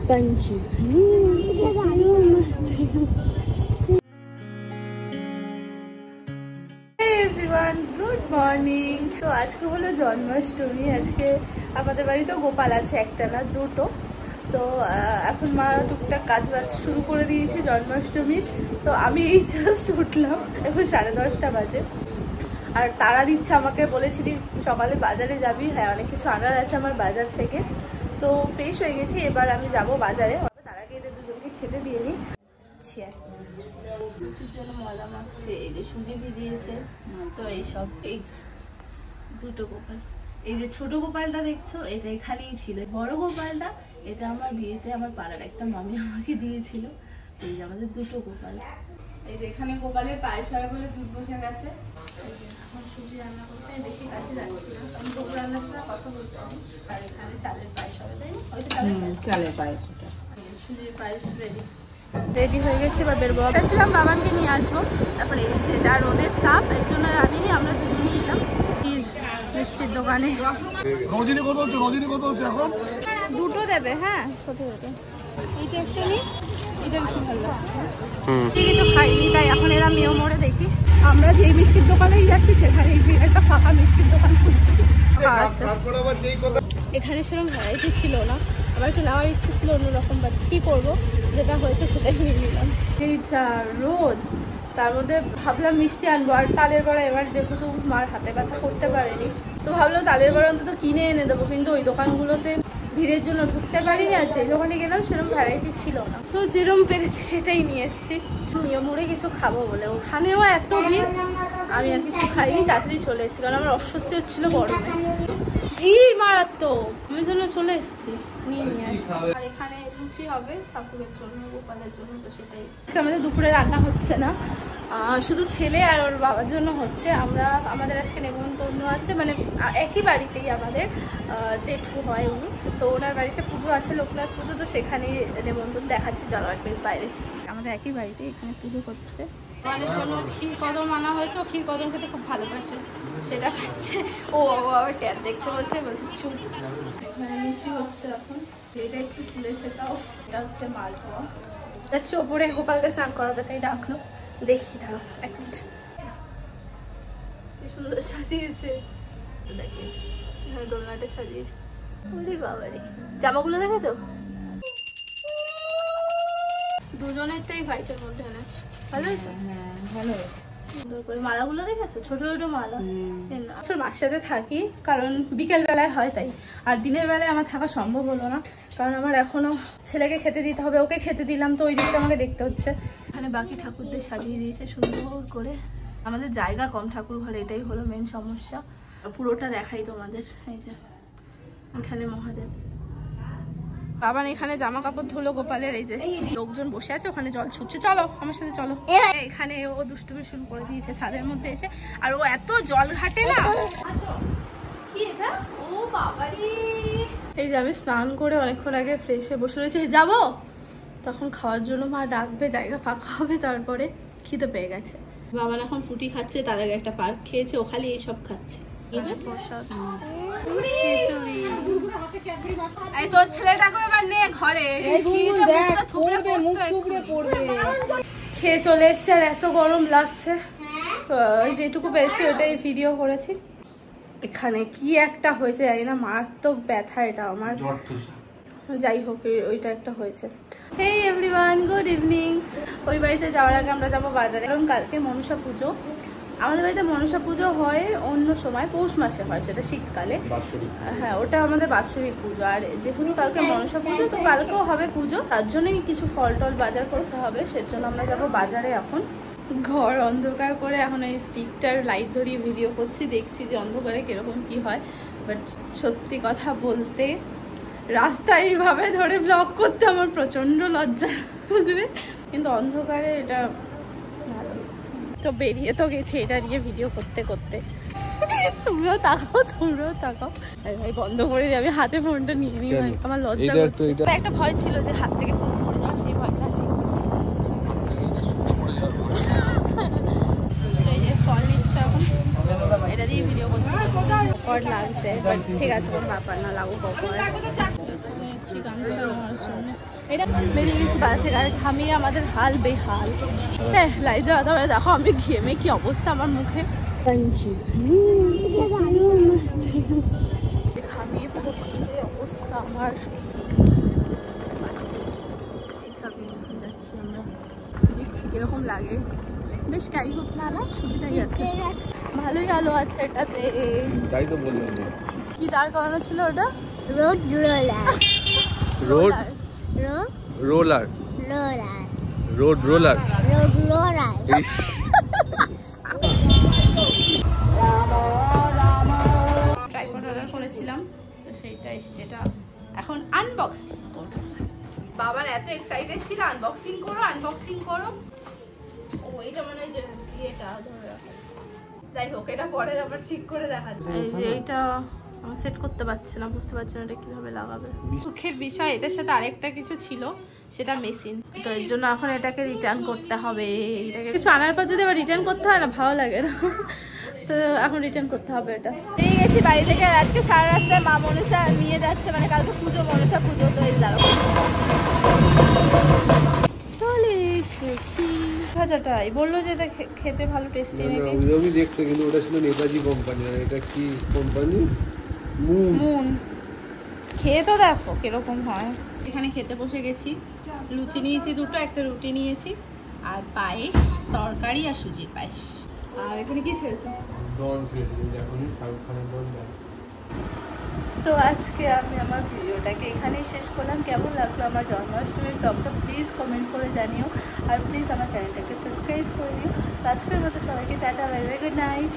पंछी good morning. तो आज के हलो जन्माष्टमी। आज के আমাদের বাড়িতেও গোপাল আছে, একটা না দুটো। তো এখন মা টুকটাক কাজ বাজ শুরু করে দিয়েছে জন্মাষ্টমীর। তো আমি এই জাস্ট উঠলাম, এখন 10:30 বাজে। আর তারা দিচ্ছে আমাকে, বলেছিলি সকালে বাজারে যাবি। হ্যাঁ, অনেক কিছু আনার আছে আমার বাজার থেকে। তো ফ্রেশ হয়ে গেছি, এবার আমি যাব বাজারে। তার আগে এদের দুজনকে খেতে দিয়ে নিই। লুচির জন্য ময়দা মাখছে, এই যে সুজি ভিজিয়েছে। তো এইসব, এই দুটো গোপাল, এই যে ছোট গোপালটা দেখছো এটা এখানেই ছিল। বড় গোপালটা এটা আমার বিয়েতে আমার পাড়ার একটা মামি আমাকে দিয়েছিল। এই যে আমাদের দুটো গোপাল। এই যে এখানে গোপালের পায়েস হয় বলে দুধ বসে গেছে। এখন সুজি রান্না করছে, আমি বেশি কাছে যাচ্ছি না, কারণ ভোগ রান্নার সময় কথা বলতে হবে। আর এখানে চালের পায়েস হবে, তাই না? চালের পায়েস, সুজির পায়েস রেডি হয়ে গেছে। এবার বেরবো। ভেবেছিলাম বাবাকে নিয়ে আসবো, তারপরে এই যে যা রোদের তাপ, এর জন্য রানিনি, আমরা দুজনেই এলাম মিষ্টির দোকানে। দুটো দেবে, হ্যাঁ ছোট দেবে। এইটা একটা নিই, এটা বেশি ভালো লাগছে। কিছু খাইনি, তাই এখন এরা মেয়ে মোড়ে দেখি। আমরা যেই মিষ্টির দোকানেই যাচ্ছি সেখানে একটা ফাঁকা মিষ্টির দোকান খুঁজছি। এখানে সেরকম ভ্যারাইটি ছিল না, আবার একটু নেওয়ার ইচ্ছে ছিল অন্যরকম, বাট কি করবো, যেটা হয়েছে সেটাই নিয়ে নিলাম। এই যা রোদ, তার মধ্যে ভাবলাম মিষ্টি আনবো। আর তালের বড়া এবার যেহেতু মার হাতে ব্যথা করতে পারেনি, তো ভাবলাম তালের বড়া অন্তত কিনে এনে দেবো। কিন্তু ওই দোকানগুলোতে ভিড়ের জন্য ঢুকতে পারিনি। আছে দোকানে গেলাম, সেরকম ভ্যারাইটি ছিল না। তো যেরকম পেরেছি সেটাই নিয়ে এসেছি। নিয়ে মুড়ে কিছু খাবো বলে, ওখানেও এত ভিড়, আমি আর কিছু খাইনি, তাড়াতাড়ি চলে এসেছি, কারণ আমার অস্বস্তি হচ্ছিলো গরমে। ভিড় মারাত্মক, আমি জন্য চলে এসেছি নিয়ে নিয়ে। আর এখানে লুচি হবে ঠাকুরের জন্য, গোপালের জন্য, তো সেটাই। আমাদের দুপুরে রান্না হচ্ছে না, শুধু ছেলে আর ওর বাবার জন্য হচ্ছে। আমাদের আজকে নেমন্তন্ন আছে, মানে একই বাড়িতেই আমাদের জেঠু হয় উনি, তো ওনার বাড়িতে পুজো আছে, লোকনাথ পুজো, তো সেখানেই নেমন্তন্ন দেখাচ্ছি জলপাইগুড়ির বাইরে। আমাদের একই বাড়িতে এখানে পুজো করছে। আমাদের জন্য ক্ষীর কদম আনা হয়েছে, ও ক্ষীর কদম খেতে খুব ভালোবাসে, সেটা খাচ্ছে। ও আবার ট্যাপ দেখতে বলছে চুপ। লুচি হচ্ছে এখন, এটা একটু তুলেছে, তাও এটা হচ্ছে মালপোয়া। যাচ্ছে ওপরে গোপালকে স্নান করাবে, তাই ডাকলো। দেখি দাঁড়ো এক মিনিট। কি সুন্দর সাজিয়েছে, দেখি দোলনাটা সাজিয়েছে। ওরে বাবারে, জামাগুলো দেখেছো? দুজনেরটাই হোয়াইটের মধ্যে এনেছে, ভালো হয়েছে। ভালো হয়েছে, সুন্দর করে মালাগুলো দেখেছো, ছোট ছোট মালা। মার সাথে থাকি, কারণ বিকেল বেলায় হয় তাই। আর দিনের বেলায় আমার থাকা সম্ভব হলো না, কারণ আমার এখনো ছেলেকে খেতে দিতে হবে। ওকে খেতে দিলাম, তো ওই দিকটা আমাকে দেখতে হচ্ছে। এখানে বাকি ঠাকুরদের সাজিয়ে দিয়েছে সুন্দর করে। আমাদের জায়গা কম ঠাকুর ঘরে, এটাই হলো মেন সমস্যা। পুরোটা দেখাই তোমাদের। এই যে এখানে মহাদেব, বাবান এখানে জামা কাপড় ধুলো গোপালের। এই যে লোকজন বসে আছে, ওখানে জল ছুটছে। চলো আমার সাথে চলো। এখানে ও দুষ্টুমি শুরু করে দিয়েছে ছাদের মধ্যে এসে, আর ও এত জল ঘাটে না। কি এটা? ও বাবারি। এই যে আমি স্নান করে অনেকক্ষণ আগে ফ্রেশ হয়ে বসে রয়েছে, যাবো তখন খাওয়ার জন্য মা ডাকবে, জায়গা ফাঁকা হবে। তারপরে খিদে পেয়ে গেছে। বাবান এখন ফুটি খাচ্ছে, তার আগে একটা পার্ক খেয়েছে, ও খালি এইসব খাচ্ছে। তোর ছেলেটাকে এবার নে ঘরে, খেয়ে চলে এসছে। আর এত গরম লাগছে, যেটুকু পেয়েছি ওটাই ভিডিও করেছি। এখানে কি একটা হয়েছে জানি না, মারাত্মক ব্যথা এটা আমার। যাই হোক, ওইটা একটা হয়েছে। হেই এভরিওয়ান, গুড ইভিনিং। ওই বাড়িতে যাওয়ার আগে আমরা যাবো বাজারে, কারণ কালকে মনসা পুজো। আমাদের বাড়িতে মনসা পুজো হয় অন্য সময়, পৌষ মাসে হয়, সেটা শীতকালে। হ্যাঁ, ওটা আমাদের বাৎসরিক পুজো। আর যেহেতু কালকে মনসা পুজো, তো কালকেও হবে পুজো, তার জন্যই কিছু ফল টল বাজার করতে হবে। সেজন্য আমরা যাবো বাজারে। এখন ঘর অন্ধকার করে এখন এই স্টিকটার লাইট ধরিয়ে ভিডিও করছি, দেখছি যে অন্ধকারে কিরকম কি হয়। বাট সত্যি কথা বলতে, রাস্তায় এইভাবে ধরে ব্লগ করতে আমার প্রচন্ড লজ্জা লাগবে, কিন্তু অন্ধকারে এটা ভালো। তো বেরিয়ে তো গেছি এটা নিয়ে ভিডিও করতে করতে। তুমিও তাকাও, তোমরাও তাকাও। ভাই বন্ধ করে দিই, আমি হাতে ফোনটা নিয়ে নিই, আমার লজ্জা করছে। একটা ভয় ছিল যে হাত থেকে ফোন পড়ে যাওয়া, সেই ভয়টা নেই। এই যে ফল নিচ্ছে এখন, এটা দিয়ে ভিডিও করছি। কট লাগছে, বাট ঠিক আছে, কোনো ব্যাপার না, লাগুক। গামছা নেওয়ার জন্য এটা বেরিয়ে গেছি বাজার থেকে, আর ঘামিয়ে আমাদের হাল বেহাল। হ্যাঁ লাইজা তারপরে দেখো আমি ঘেমে কি অবস্থা আমার মুখে, ঘামিয়ে পুরো যে অবস্থা আমার। এইসবই যাচ্ছি আমরা, দেখছি কিরকম লাগে। বেশ গাড়ি ঘটনা না, সুবিধাই আছে, ভালোই আলো আছে এটাতে। তাই তো বললাম কি দাঁড় করানো ছিল ওটা? Road roller. Road roller roller road roller road roller. Tripod order করেছিলাম তো সেইটা এসছে, এটা এখন আনবক্সিং করবো। বাবা এত এক্সাইটেড ছিল আনবক্সিং করো আনবক্সিং করো। ও এইটা মানে যে এটা ধরে রাখো, যাই হোক এটা পরে আবার ঠিক করে দেখা যায়। এই যে এইটা আমি সেট করতে পারছি না, বুঝতে পারছি না এটা কিভাবে লাগাবে। সুখের বিষয় এটার সাথে আরেকটা কিছু ছিল, সেটা মেশিন, তো এর জন্য এখন এটাকে রিটার্ন করতে হবে। এটাকে কিছু আনার পর যদি আবার রিটার্ন করতে হয় না, ভালো লাগে না, তো এখন রিটার্ন করতে হবে এটা। পেয়ে গেছি বাড়ি থেকে, আর আজকে সারা রাস্তায় মা মনসা নিয়ে যাচ্ছে, মানে কালকে পুজো, মনসা পুজো, তো এই দাঁড়াবো চলে এসেছি। ভাজাটাই বললো যে এটা খেতে ভালো টেস্টি নাকি। ওইরকমই দেখতে, কিন্তু ওটা ছিল নেতাজি কোম্পানি, আর এটা কি কোম্পানি? মুন। খেয়ে তো দেখো কিরকম হয়। এখানে খেতে বসে গেছি, লুচি নিয়েছি দুটো, একটা রুটি নিয়েছি, আর পায়েস, তরকারি আর সুজির পায়েস। আর এখানে কি ছেড়েছো? তো আজকে আমি আমার ভিডিওটাকে এখানেই শেষ করলাম। কেমন লাগলো আমার জন্মাষ্টমীর ব্লগটা প্লিজ কমেন্ট করে জানিও, আর প্লিজ আমার চ্যানেলটাকে সাবস্ক্রাইব করে দিও। আজকের মতো সবাইকে tata, bye bye, good night.